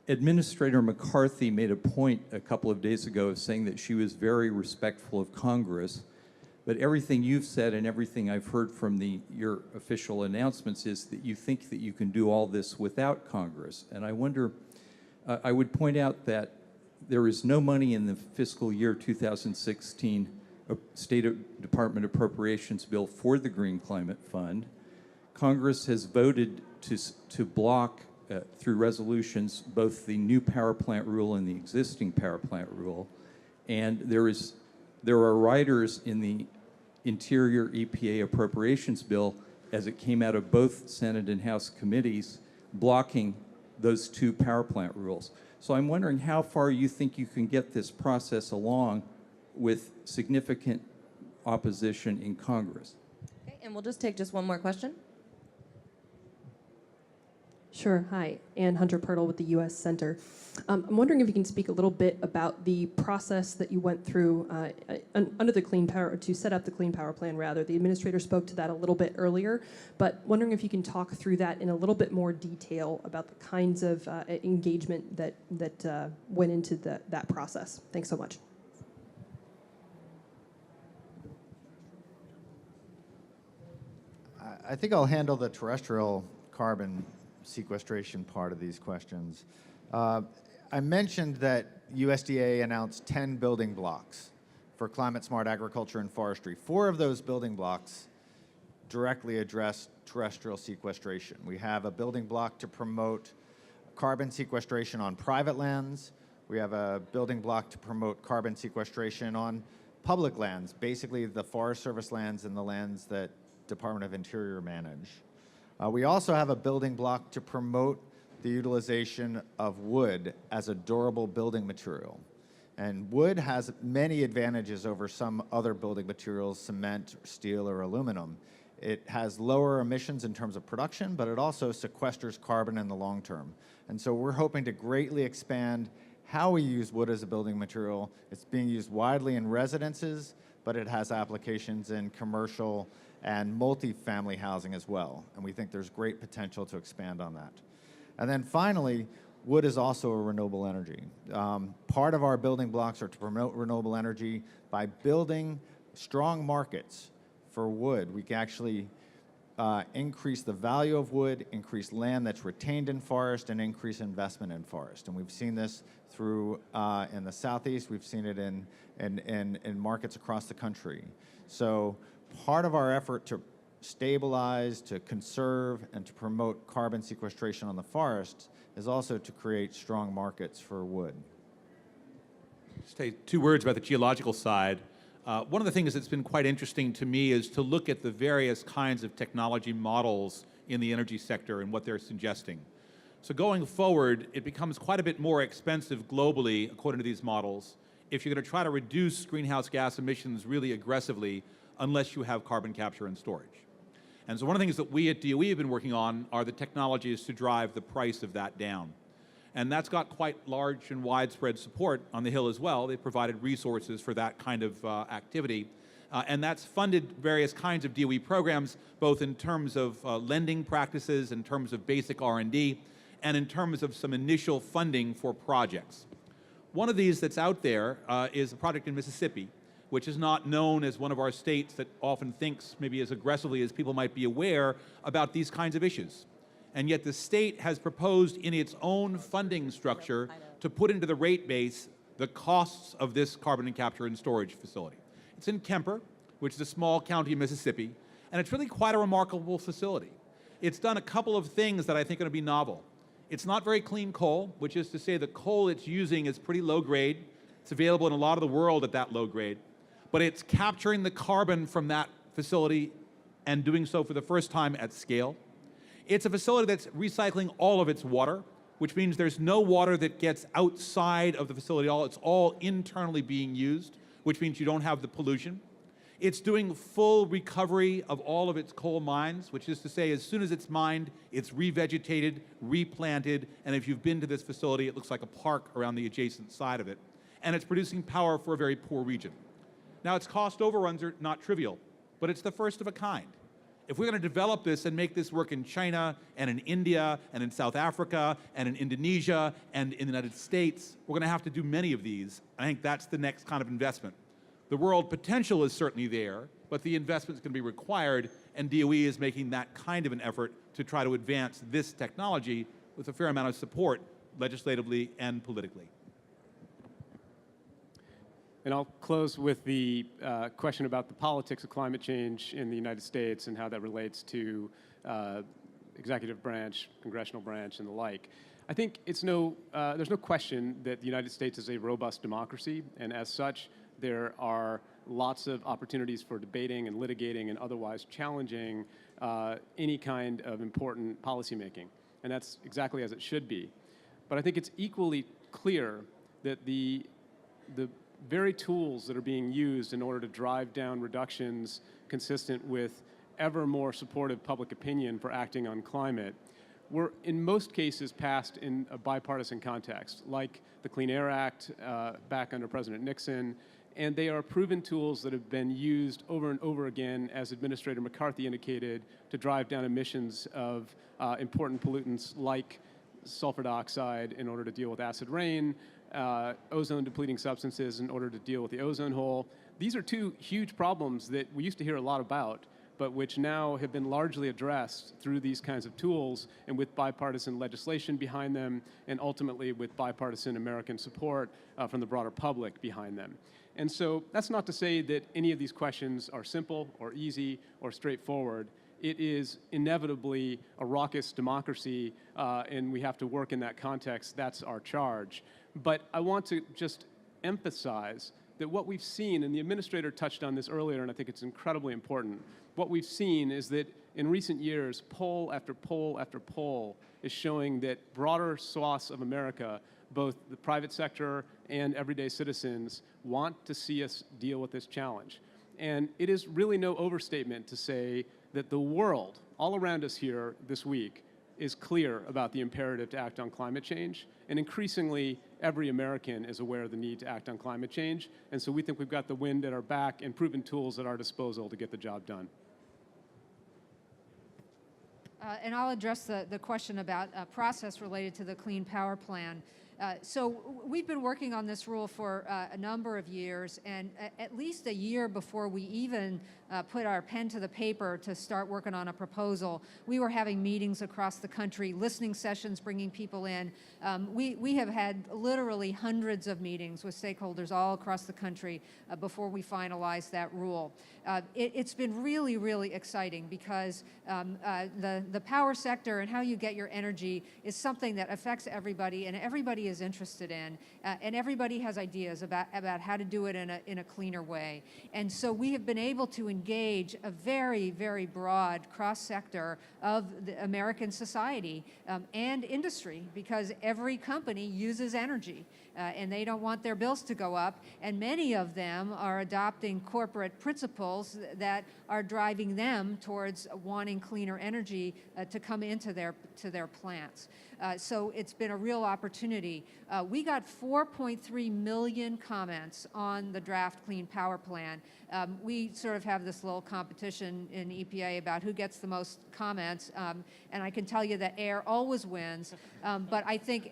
Administrator McCarthy made a point a couple of days ago of saying that she was very respectful of Congress, but everything you've said and everything I've heard from your official announcements is that you think that you can do all this without Congress. And I wonder, I would point out that there is no money in the fiscal year 2016 State Department Appropriations bill for the Green Climate Fund. Congress has voted to block through resolutions both the new power plant rule and the existing power plant rule, and there are riders in the Interior EPA Appropriations bill, as it came out of both Senate and House committees, blocking those 2 power plant rules. So I'm wondering how far you think you can get this process along with significant opposition in Congress. Okay, and we'll just take just one more question. Sure. Hi, Ann Hunter-Pirtle with the U.S. Center. I'm wondering if you can speak a little bit about the process that you went through under the Clean Power, to set up the Clean Power Plan, rather. The administrator spoke to that a little bit earlier, but wondering if you can talk through that in a little bit more detail about the kinds of engagement that went into that process. Thanks so much. I think I'll handle the terrestrial carbon sequestration part of these questions. I mentioned that USDA announced 10 building blocks for climate smart agriculture and forestry. 4 of those building blocks directly address terrestrial sequestration. We have a building block to promote carbon sequestration on private lands. We have a building block to promote carbon sequestration on public lands, basically the Forest Service lands and the lands that Department of Interior manage. We also have a building block to promote the utilization of wood as a durable building material. And wood has many advantages over some other building materials, cement, steel, or aluminum. It has lower emissions in terms of production, but it also sequesters carbon in the long term. And so we're hoping to greatly expand how we use wood as a building material. It's being used widely in residences, but it has applications in commercial and multi-family housing as well. And we think there's great potential to expand on that. And then finally, wood is also a renewable energy. Part of our building blocks are to promote renewable energy by building strong markets for wood. We can actually increase the value of wood, increase land that's retained in forest, and increase investment in forest. And we've seen this through in the Southeast. We've seen it in markets across the country. So part of our effort to stabilize, to conserve, and to promote carbon sequestration on the forest is also to create strong markets for wood. Just say 2 words about the geological side. One of the things that's been quite interesting to me is to look at the various kinds of technology models in the energy sector and what they're suggesting. So going forward, it becomes quite a bit more expensive globally, according to these models, if you're going to try to reduce greenhouse gas emissions really aggressively unless you have carbon capture and storage. And so one of the things that we at DOE have been working on are the technologies to drive the price of that down. And that's got quite large and widespread support on the Hill as well. They've provided resources for that kind of activity. And that's funded various kinds of DOE programs, both in terms of lending practices, in terms of basic R&D, and in terms of some initial funding for projects. One of these that's out there is a project in Mississippi, which is not known as one of our states that often thinks maybe as aggressively as people might be aware about these kinds of issues. And yet the state has proposed in its own funding structure to put into the rate base the costs of this carbon capture and storage facility. It's in Kemper, which is a small county in Mississippi, and it's really quite a remarkable facility. It's done a couple of things that I think are going to be novel. It's not very clean coal, which is to say the coal it's using is pretty low grade. It's available in a lot of the world at that low grade. But it's capturing the carbon from that facility and doing so for the first time at scale. It's a facility that's recycling all of its water, which means there's no water that gets outside of the facility at all. It's all internally being used, which means you don't have the pollution. It's doing full recovery of all of its coal mines, which is to say as soon as it's mined, it's revegetated, replanted, and if you've been to this facility, it looks like a park around the adjacent side of it. And it's producing power for a very poor region. Now, its cost overruns are not trivial, but it's the first of a kind. If we're going to develop this and make this work in China and in India and in South Africa and in Indonesia and in the United States, we're going to have to do many of these. I think that's the next kind of investment. The world potential is certainly there, but the investment is going to be required, and DOE is making that kind of an effort to try to advance this technology with a fair amount of support legislatively and politically. And I'll close with the question about the politics of climate change in the United States and how that relates to executive branch, congressional branch, and the like. I think there's no question that the United States is a robust democracy, and as such, there are lots of opportunities for debating and litigating and otherwise challenging any kind of important policymaking. And that's exactly as it should be. But I think it's equally clear that the very tools that are being used in order to drive down reductions consistent with ever more supportive public opinion for acting on climate were in most cases passed in a bipartisan context, like the Clean Air Act back under President Nixon, and they are proven tools that have been used over and over again, as Administrator McCarthy indicated, to drive down emissions of important pollutants like sulfur dioxide in order to deal with acid rain, ozone-depleting substances in order to deal with the ozone hole. These are two huge problems that we used to hear a lot about, but which now have been largely addressed through these kinds of tools and with bipartisan legislation behind them, and ultimately with bipartisan American support from the broader public behind them. And so that's not to say that any of these questions are simple or easy or straightforward. It is inevitably a raucous democracy, and we have to work in that context. That's our charge. But I want to just emphasize that what we've seen, and the administrator touched on this earlier, and I think it's incredibly important, what we've seen is that in recent years, poll after poll after poll is showing that broader swaths of America, both the private sector and everyday citizens, want to see us deal with this challenge. And it is really no overstatement to say that the world, all around us here this week, is clear about the imperative to act on climate change. And increasingly, every American is aware of the need to act on climate change. And so we think we've got the wind at our back and proven tools at our disposal to get the job done. And I'll address the question about process related to the Clean Power Plan. So we've been working on this rule for a number of years, and at least a year before we even put our pen to the paper to start working on a proposal, we were having meetings across the country, listening sessions, bringing people in. We have had literally hundreds of meetings with stakeholders all across the country before we finalized that rule. It's been really, really exciting because the power sector and how you get your energy is something that affects everybody, and everybody is interested in, and everybody has ideas about how to do it in a cleaner way. And so we have been able to engage a very, very broad cross-sector of the American society and industry, because every company uses energy and they don't want their bills to go up, and many of them are adopting corporate principles that are driving them towards wanting cleaner energy to come into their plants. So it's been a real opportunity community. We got 4.3 million comments on the draft Clean Power Plan. We sort of have this little competition in EPA about who gets the most comments, and I can tell you that air always wins, but I think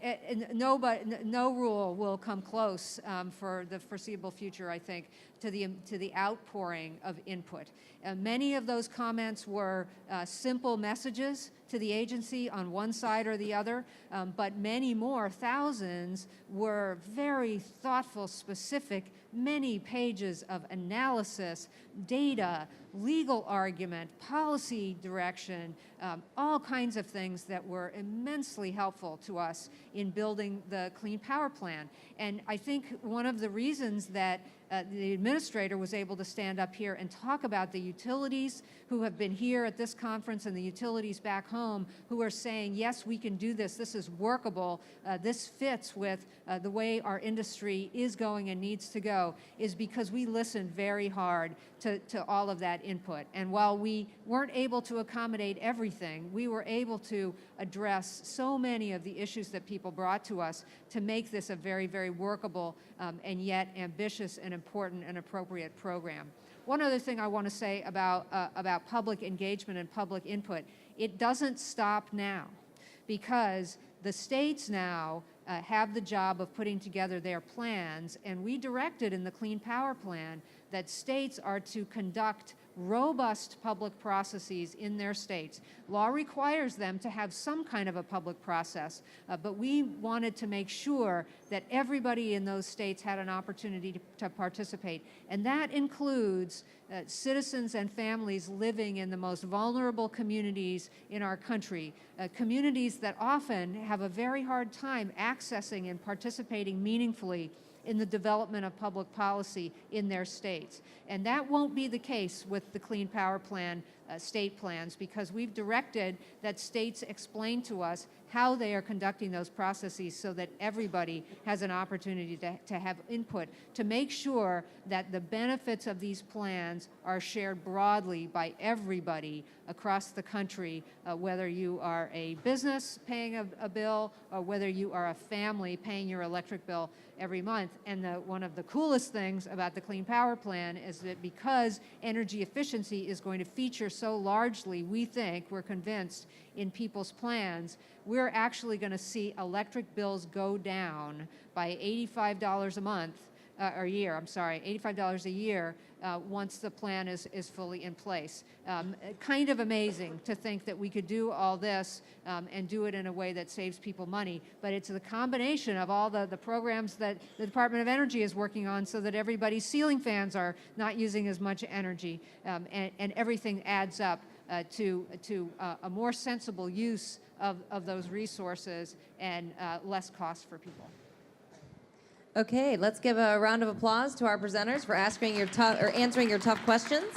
no rule will come close for the foreseeable future, I think, to the outpouring of input. Many of those comments were simple messages to the agency on one side or the other, but many more, thousands, were very thoughtful, specific, many pages of analysis, data, legal argument, policy direction, all kinds of things that were immensely helpful to us in building the Clean Power Plan. And I think one of the reasons that the administrator was able to stand up here and talk about the utilities who have been here at this conference and the utilities back home who are saying, yes, we can do this, this is workable, this fits with the way our industry is going and needs to go, is because we listened very hard to all of that input. And while we weren't able to accommodate everything, we were able to address so many of the issues that people brought to us to make this a very, very workable and yet ambitious and important and appropriate program. One other thing I want to say about public engagement and public input, it doesn't stop now, because the states now have the job of putting together their plans, and we directed in the Clean Power Plan that states are to conduct robust public processes in their states. Law requires them to have some kind of a public process, but we wanted to make sure that everybody in those states had an opportunity to participate. And that includes citizens and families living in the most vulnerable communities in our country, communities that often have a very hard time accessing and participating meaningfully in the development of public policy in their states. And that won't be the case with the Clean Power Plan state plans, because we've directed that states explain to us how they are conducting those processes so that everybody has an opportunity to have input, to make sure that the benefits of these plans are shared broadly by everybody across the country, whether you are a business paying a bill or whether you are a family paying your electric bill every month. And one of the coolest things about the Clean Power Plan is that because energy efficiency is going to feature so largely, we think, we're convinced, in people's plans, we're actually going to see electric bills go down by $85 a month, or a year, I'm sorry, $85 a year once the plan is fully in place. Kind of amazing to think that we could do all this and do it in a way that saves people money, but it's the combination of all the programs that the Department of Energy is working on so that everybody's ceiling fans are not using as much energy, and everything adds up to a more sensible use of those resources and less cost for people. Okay, let's give a round of applause to our presenters for answering your tough questions.